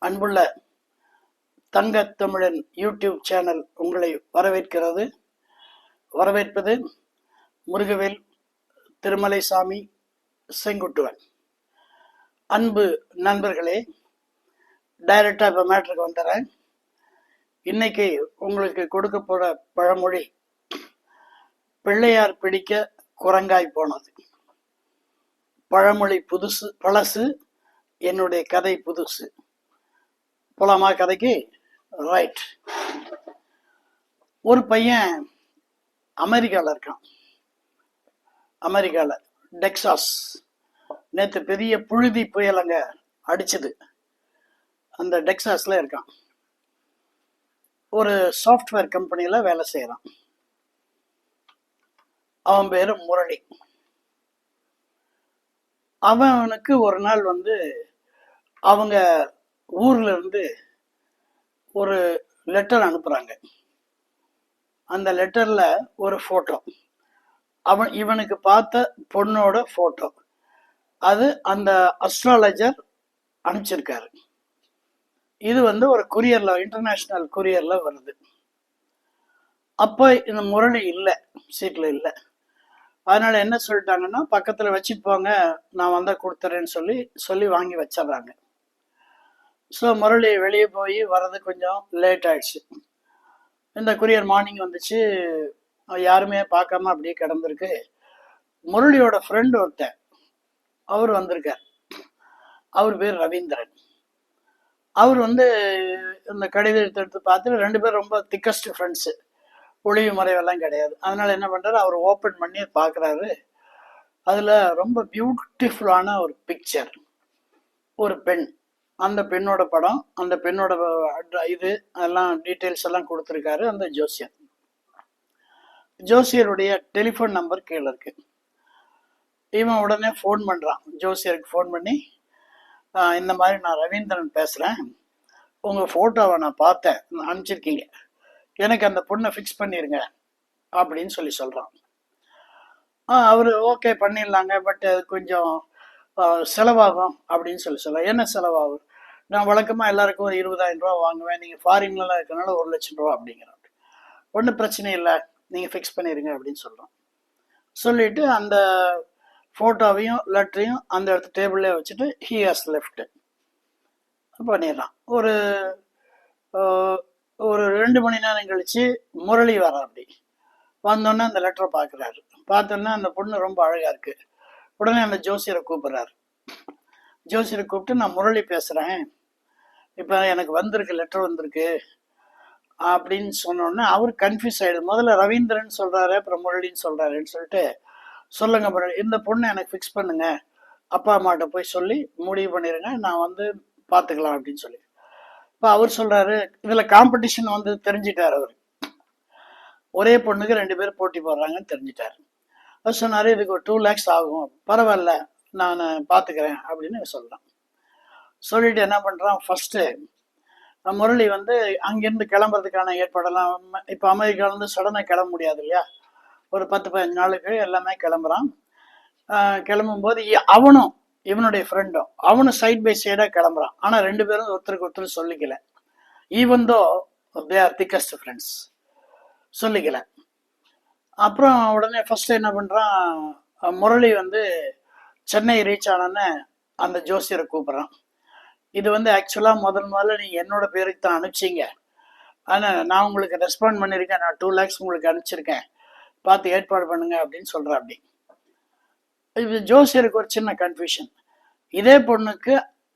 அன்புள்ள Thangathamizhan YouTube channel உங்களை வரவேற்பது முருகவேல் திருமலைசாமி செங்குட்டுவன். அன்பு நண்பர்களே, டைரக்டா இப்போ மேட்ருக்கு வந்துடுறேன். இன்னைக்கு உங்களுக்கு கொடுக்க போற பழமொழி, பிள்ளையார் பிடிக்க குரங்காய் போனது. பழமொழி பழசு, என்னுடைய கதை புதுசு. போலாமா கதைக்கு? ரைட். ஒரு பையன் அமெரிக்காவில் இருக்கான். அமெரிக்காவில் டெக்சாஸ். நேற்று பெரிய புழுதி புயல் அங்கே அடிச்சது. அந்த டெக்சாஸில் இருக்கான். ஒரு சாஃப்ட்வேர் கம்பெனியில் வேலை செய்கிறான். அவன் பேர் முரளி. அவனுக்கு ஒரு நாள் அவங்க ஊர்ல இருந்து ஒரு லெட்டர் அனுப்புறாங்க. அந்த லெட்டர்ல ஒரு போட்டோ, இவனுக்கு பார்த்த பொண்ணோட போட்டோ. அது அந்த அஸ்ட்ராலஜர் அனுப்பிச்சிருக்காரு. இது ஒரு கொரியர்ல, இன்டர்நேஷனல் கொரியர்ல வருது. அப்ப இந்த முரளி இல்லை, சீட்ல இல்லை. அதனால என்ன சொல்லிட்டாங்கன்னா, பக்கத்துல வச்சுட்டு போங்க, நான் வந்தா கொடுத்துறேன்னு சொல்லி வாங்கி வச்சிடுறாங்க. ஸோ முரளி வெளியே போய் வர்றது கொஞ்சம் லேட் ஆயிடுச்சு. இந்த கொரியர் மார்னிங் வந்துச்சு, யாருமே பார்க்காம அப்படியே கிடந்திருக்கு. முரளியோட ஃப்ரெண்டு ஒருத்தன் அவர் வந்திருக்கார். அவர் பேர் ரவீந்திரன். அவர் இந்த கடிதத்தை எடுத்து பார்த்துட்டு, ரெண்டு பேரும் ரொம்ப திக்கஸ்ட் ஃப்ரெண்ட்ஸு, ஒளிவு மறைவெல்லாம் கிடையாது. அதனால என்ன பண்றாரு, அவர் ஓப்பன் பண்ணி பார்க்குறாரு. அதில் ரொம்ப பியூட்டிஃபுல்லான ஒரு பிக்சர், ஒரு பெண். அந்த பெண்ணோட படம், அந்த பெண்ணோட இது அதெல்லாம் டீட்டெயில்ஸ் எல்லாம் கொடுத்துருக்காரு அந்த ஜோசியர். ஜோசியருடைய டெலிஃபோன் நம்பர் கீழே இருக்கு. இவன் உடனே ஃபோன் பண்ணுறான். ஜோசியருக்கு ஃபோன் பண்ணி, இந்த மாதிரி நான் ரவீந்திரன் பேசுகிறேன், உங்கள் ஃபோட்டோவை நான் பார்த்தேன், அனுப்பிச்சிருக்கீங்க, எனக்கு அந்த பொண்ணை ஃபிக்ஸ் பண்ணிடுங்க அப்படின்னு சொல்கிறான். அவர் ஓகே பண்ணிடலாங்க, பட் அது கொஞ்சம் செலவாகும் அப்படின்னு சொல்ல. என்ன செலவாகும்? நான் வழக்கமாக எல்லாருக்கும் ஒரு 20,000 ரூபா வாங்குவேன், நீங்கள் ஃபாரின்லாம் இருக்கனால 1,00,000 ரூபா அப்படிங்கிறான். ஒன்றும் பிரச்சனை இல்லை, நீங்கள் ஃபிக்ஸ் பண்ணிடுங்க அப்படின்னு சொல்கிறோம். சொல்லிட்டு அந்த ஃபோட்டோவையும் லெட்டரையும் அந்த இடத்து டேபிள்லேயே வச்சுட்டு ஹி ஹாஸ் லெஃப்ட் பண்ணிடுறான். ஒரு 2 மணி நேரம் கழிச்சு முரளி வரா. அப்படி வந்தோடனே அந்த லெட்டரை பார்க்குறாரு. பார்த்தோன்னா அந்த பொண்ணு ரொம்ப அழகாக இருக்கு. உடனே அந்த ஜோசியரை கூப்பிட்றாரு. ஜோசியரை கூப்பிட்டு, நான் முரளி பேசுகிறேன், இப்போ எனக்கு லெட்டர் வந்திருக்கு அப்படின்னு சொன்னோடனே அவர் கன்ஃபியூஸ் ஆகிடுது. முதல்ல ரவீந்திரன் சொல்கிறாரு, அப்புறம் முரளின்னு சொல்கிறாருன்னு சொல்லிட்டு, சொல்லுங்க முரளி, இந்த பொண்ணை எனக்கு ஃபிக்ஸ் பண்ணுங்க, அப்பா அம்மாட்ட போய் சொல்லி முடிவு பண்ணிடுங்க, நான் பார்த்துக்கலாம் அப்படின்னு சொல்லி. இப்போ அவர் சொல்கிறாரு, இதில் காம்படிஷன் தெரிஞ்சிட்டார். அவர் ஒரே பொண்ணுக்கு 2 பேர் போட்டி போடுறாங்கன்னு தெரிஞ்சிட்டாரு. அவர் சொன்னார், இதுக்கு ஒரு 2 lakhs ஆகும், பரவாயில்ல நான் பார்த்துக்கிறேன் அப்படின்னு சொல்கிறான். சொல்லிட்டு என்ன பண்ணுறான், ஃபஸ்ட்டு முரளி அங்கேருந்து கிளம்புறதுக்கான ஏற்பாடெல்லாம், இப்போ அமெரிக்காவிலேருந்து சடனாக கிளம்ப முடியாது இல்லையா, ஒரு 10-15 நாளுக்கு எல்லாமே கிளம்புறான். கிளம்பும்போது அவனும் இவனுடைய ஃப்ரெண்டும் அவனும் சைட் பை சைடாக கிளம்புறான். ஆனால் 2 பேரும் ஒருத்தருக்கு ஒருத்தர் சொல்லிக்கல. Even though they are thickest friends, சொல்லிக்கல. அப்புறம் உடனே ஃபர்ஸ்ட் என்ன பண்ணுறான், முரளி சென்னை ரீச் ஆனோன்னு அந்த ஜோசியரை கூப்பிட்றான். இது ஆக்சுவலாக முதல்ல நீங்கள் என்னோட பேருக்கு தான் அனுப்பிச்சிங்க, ஆனால் நான் உங்களுக்கு ரெஸ்பாண்ட் பண்ணியிருக்கேன், நான் 2 lakhs உங்களுக்கு அனுப்பிச்சிருக்கேன், பார்த்து ஏற்பாடு பண்ணுங்க அப்படின்னு சொல்கிறேன். அப்படி இது ஜோசியருக்கு ஒரு சின்ன கன்ஃபியூஷன். இதே பொண்ணுக்கு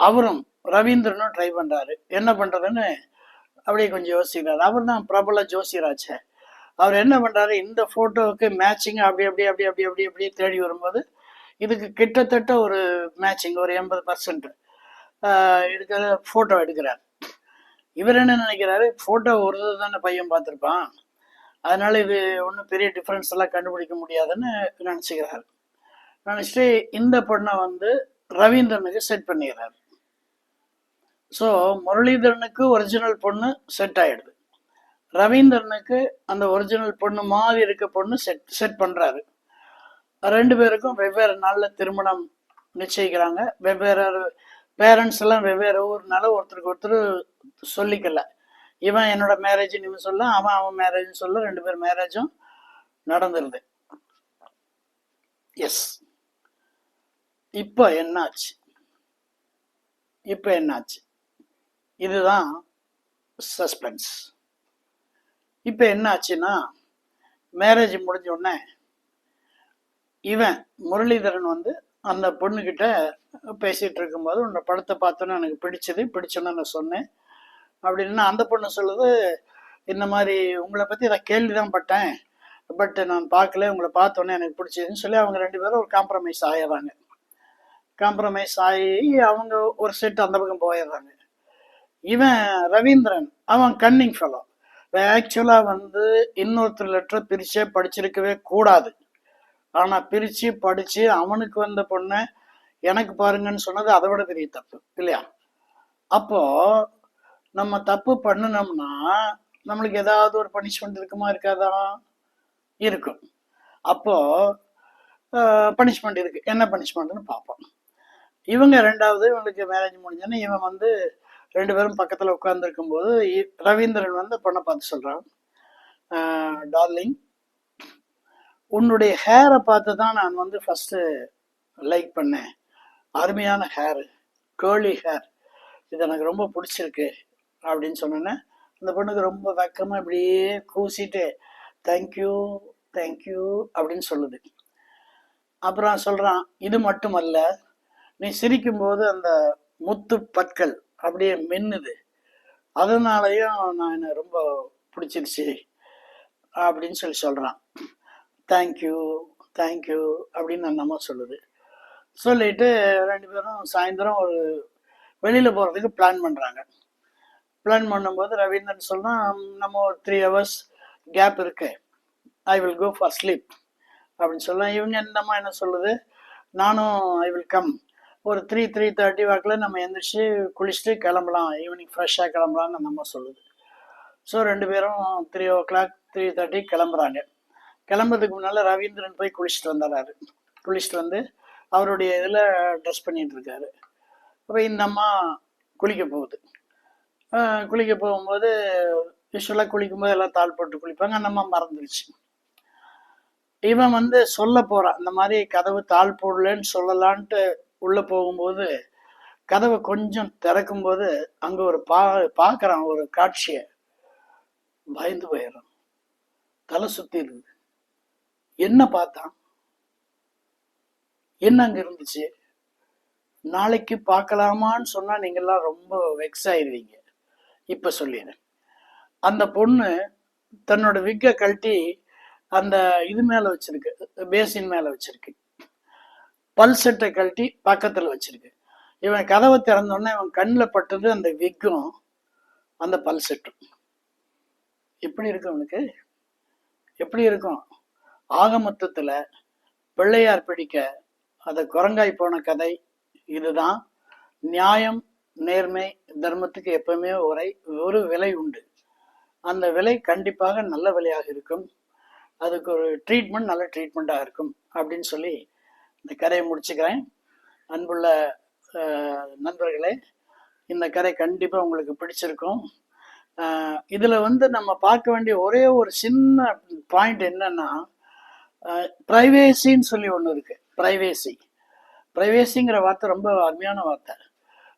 அவரும் ரவீந்திரனும் ட்ரை பண்ணுறாரு. என்ன பண்ணுறதுன்னு அப்படியே கொஞ்சம் யோசிக்கிறாரு. அவர் தான் பிரபல ஜோசியராச்சே. அவர் என்ன பண்ணுறாரு, இந்த ஃபோட்டோவுக்கு மேட்சிங் அப்படி அப்படி அப்படி அப்படி அப்படி அப்படியே தேடி வரும்போது இதுக்கு கிட்டத்தட்ட ஒரு மேட்சிங், ஒரு 80% எடுக்கிற ஃபோட்டோ எடுக்கிறார். இவர் என்ன நினைக்கிறாரு, ஃபோட்டோ ஒரு தானே பையன் பார்த்துருப்பான், அதனால இது ஒன்றும் பெரிய டிஃப்ரென்ஸ் எல்லாம் கண்டுபிடிக்க முடியாதுன்னு நினச்சிக்கிறாரு. நினச்சிட்டு இந்த பொண்ணை ரவீந்திரனுக்கு செட் பண்ணிடுறாரு. ஸோ முரளிதரனுக்கு ஒரிஜினல் பொண்ணு செட் ஆயிடுது. ரவீந்திரனுக்கு அந்த ஒரிஜினல் பொண்ணு மாதிரி இருக்க பொண்ணு செட் பண்றாரு. 2 பேருக்கும் வெவ்வேறு நாள்ல திருமணம் நிச்சயிக்கிறாங்க. வெவ்வேறு பேரண்ட்ஸ் எல்லாம் வெவ்வேறு ஊர்னால ஒருத்தருக்கு ஒருத்தர் சொல்லிக்கல. இவன் என்னோட மேரேஜ்னு இவன் சொல்ல, அவன் அவன் மேரேஜ்னு சொல்ல, 2 பேர் மேரேஜும் நடந்துருது. எஸ். இப்போ என்னாச்சு? இதுதான் சஸ்பென்ஸ். இப்போ என்னாச்சுன்னா, மேரேஜ் முடிஞ்ச உடனே இவன் முரளிதரன் வந்து அந்த பொண்ணுகிட்ட பேசிட்டு இருக்கும்போது, உன்னோட படத்தை பார்த்தோன்னே எனக்கு பிடிச்சோன்னு நான் சொன்னேன் அப்படின்னா, அந்த பொண்ணு சொல்லுது, இந்த மாதிரி உங்களை பற்றி நான் கேள்விதான் பட்டேன், பட் நான் பார்க்கல, உங்களை பார்த்தோன்னே எனக்கு பிடிச்சதுன்னு சொல்லி அவங்க 2 பேரும் ஒரு காம்ப்ரமைஸ் ஆயிடுறாங்க. காம்ப்ரமைஸ் ஆகி அவங்க ஒரு செட் அந்த பக்கம் போயிடுறாங்க. இவன் ரவீந்திரன் அவன் கன்னிங் ஃபெலோ. ஆக்சுவலா வந்து இன்னொருத்தர் லெட்டரை பிரிச்சே படிச்சிருக்கவே கூடாது. ஆனா பிரிச்சு படிச்சு அவனுக்கு வந்த பொண்ணை எனக்கு பாருங்கன்னு சொன்னது அதை விட பெரிய தப்பு இல்லையா? அப்போ நம்ம தப்பு பண்ணினோம்னா நம்மளுக்கு ஏதாவது ஒரு பனிஷ்மெண்ட் இருக்குமா இருக்காதா? இருக்கும். அப்போ பனிஷ்மெண்ட் இருக்கு. என்ன பனிஷ்மெண்ட்னு பார்ப்போம். இவங்க ரெண்டாவது இவனுக்கு மேரேஜ் முடிஞ்சோன்னா இவன் வந்து 2 பேரும் பக்கத்தில் உட்கார்ந்துருக்கும் போது ரவீந்திரன் வந்து பொண்ணை பார்த்து சொல்றான், டார்லிங், உன்னுடைய ஹேரை பார்த்து தான் நான் வந்து ஃபர்ஸ்ட் லைக் பண்ணேன். அருமையான ஹேர், கேர்லி ஹேர், இது எனக்கு ரொம்ப பிடிச்சிருக்கு அப்படின்னு சொன்னோன்னே அந்த பொண்ணுக்கு ரொம்ப வெக்கமா இப்படியே கூசிட்டு தேங்க்யூ தேங்க்யூ அப்படின்னு சொல்லுது. அப்புறம் சொல்றான், இது மட்டுமல்ல, நீ சிரிக்கும் போது அந்த முத்து பற்கள் அப்படியே மின்னுது, அதனாலயும் நான் என்ன ரொம்ப பிடிச்சிருச்சு அப்படின்னு சொல்றான். தேங்க்யூ தேங்க்யூ அப்படின்னு அந்த அம்மா சொல்லுது. சொல்லிட்டு 2 பேரும் சாயந்தரம் ஒரு வெளியில போறதுக்கு பிளான் பண்றாங்க. பிளான் பண்ணும்போது ரவீந்திரன் சொன்னா, நம்ம ஒரு 3 hours கேப் இருக்கு, I will go for sleep அப்படின்னு சொல்ல, இவங்க இந்த அம்மா என்ன சொல்லுது, நானும் ஐ வில் கம், ஒரு 3:30 வாக்கில் நம்ம எந்திரிச்சு குளிச்சுட்டு கிளம்பலாம், ஈவினிங் ஃப்ரெஷ்ஷாக கிளம்பலான்னு அந்த அம்மா சொல்லுது. ஸோ 2 பேரும் 3 o'clock 3:30 கிளம்புறாங்க. கிளம்புறதுக்கு முன்னால் ரவீந்திரன் போய் குளிச்சுட்டு வந்துடுறாரு. குளிச்சுட்டு வந்து அவருடைய இதில் ட்ரெஸ் பண்ணிட்டு இருக்காரு. அப்போ இந்த அம்மா குளிக்க போகுது. குளிக்க போகும்போது யூஸ்வலாக குளிக்கும்போது எல்லாம் தாள் போட்டு குளிப்பாங்க. அந்த அம்மா மறந்துடுச்சு. இவன் வந்து சொல்ல போறான், இந்த மாதிரி கதவு தாள் போடலன்னு சொல்லலான்ட்டு உள்ள போகும்போது கதவை கொஞ்சம் திறக்கும் போது அங்க ஒரு பார்க்கறான் ஒரு காட்சிய, பயந்து போயிடறான், தலை சுத்தி இருக்கு. என்ன பார்த்தான், என்ன அங்க இருந்துச்சு? நாளைக்கு பார்க்கலாமான்னு சொன்னா நீங்கெல்லாம் ரொம்ப வெக்ஸ் ஆயிடுவீங்க. இப்ப சொல்லிடுறேன். அந்த பொண்ணு தன்னோட விக்கை கழட்டி அந்த இது மேல வச்சிருக்கு, பேசின் மேல வச்சிருக்கு, பல்செட்டை கழட்டி பக்கத்துல வச்சிருக்கு. இவன் கதவை திறந்தோடனே இவன் கண்ணில் பட்டது அந்த விக்கும் அந்த பல்செட்டும். எப்படி இருக்கும் அவனுக்கு? எப்படி இருக்கும்? ஆக மொத்தத்துல பிள்ளையார் பிடிக்க அதை குரங்காய் போன கதை இதுதான். நியாயம், நேர்மை, தர்மத்துக்கு எப்பவுமே ஒரு விலை உண்டு. அந்த விலை கண்டிப்பாக நல்ல விலையாக இருக்கும். அதுக்கு ஒரு ட்ரீட்மெண்ட் நல்ல ட்ரீட்மெண்ட்டாக இருக்கும் அப்படின்னு சொல்லி இந்த கதையை முடிச்சுக்கிறேன். அன்புள்ள நண்பர்களே, இந்த கதை கண்டிப்பாக உங்களுக்கு பிடிச்சிருக்கும். இதில் வந்து நம்ம பார்க்க வேண்டிய ஒரே ஒரு சின்ன பாயிண்ட் என்னன்னா, ப்ரைவேசின்னு சொல்லி ஒன்று இருக்கு. ப்ரைவேசிங்கிற வார்த்தை ரொம்ப அருமையான வார்த்தை.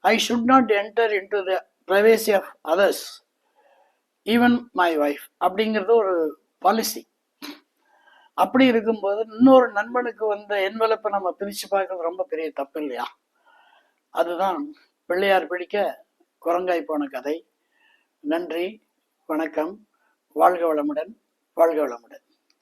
I should not enter into the privacy of others, even my wife அப்படிங்கிறது ஒரு பாலிசி. அப்படி இருக்கும்போது இன்னொரு நண்பனுக்கு வந்த என்வலப்பை நம்ம பிரித்து பார்க்கறது ரொம்ப பெரிய தப்பு இல்லையா? அதுதான் பிள்ளையார் பிடிக்க குரங்காய் போன கதை. நன்றி, வணக்கம், வாழ்க வளமுடன், வாழ்க வளமுடன்.